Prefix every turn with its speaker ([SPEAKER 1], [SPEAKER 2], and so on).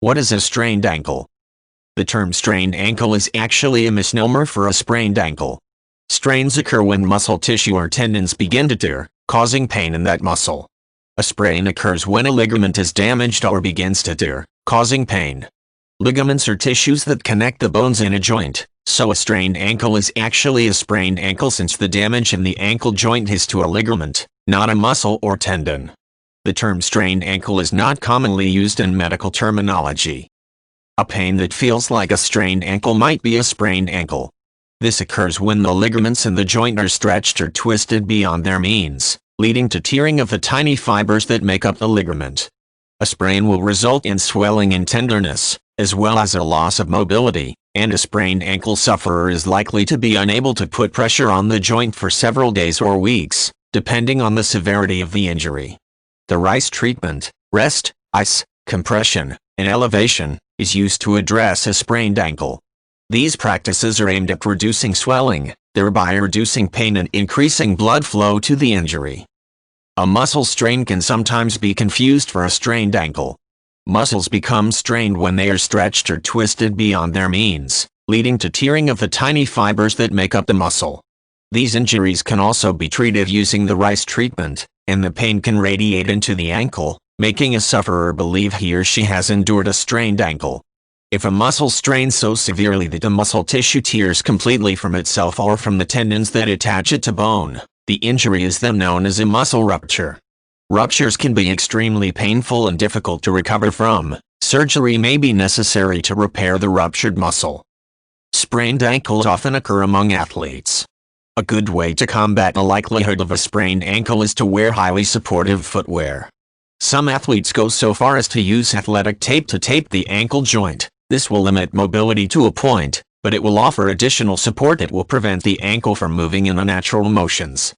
[SPEAKER 1] What is a strained ankle? The term strained ankle is actually a misnomer for a sprained ankle. Strains occur when muscle tissue or tendons begin to tear, causing pain in that muscle. A sprain occurs when a ligament is damaged or begins to tear, causing pain. Ligaments are tissues that connect the bones in a joint, so a strained ankle is actually a sprained ankle since the damage in the ankle joint is to a ligament, not a muscle or tendon. The term strained ankle is not commonly used in medical terminology. A pain that feels like a strained ankle might be a sprained ankle. This occurs when the ligaments in the joint are stretched or twisted beyond their means, leading to tearing of the tiny fibers that make up the ligament. A sprain will result in swelling and tenderness, as well as a loss of mobility, and a sprained ankle sufferer is likely to be unable to put pressure on the joint for several days or weeks, depending on the severity of the injury. The RICE treatment, rest, ice, compression, and elevation, is used to address a sprained ankle. These practices are aimed at reducing swelling, thereby reducing pain and increasing blood flow to the injury. A muscle strain can sometimes be confused for a strained ankle. Muscles become strained when they are stretched or twisted beyond their means, leading to tearing of the tiny fibers that make up the muscle. These injuries can also be treated using the RICE treatment, and the pain can radiate into the ankle, making a sufferer believe he or she has endured a strained ankle. If a muscle strains so severely that the muscle tissue tears completely from itself or from the tendons that attach it to bone, the injury is then known as a muscle rupture. Ruptures can be extremely painful and difficult to recover from. Surgery may be necessary to repair the ruptured muscle. Sprained ankles often occur among athletes. A good way to combat the likelihood of a sprained ankle is to wear highly supportive footwear. Some athletes go so far as to use athletic tape to tape the ankle joint. This will limit mobility to a point, but it will offer additional support that will prevent the ankle from moving in unnatural motions.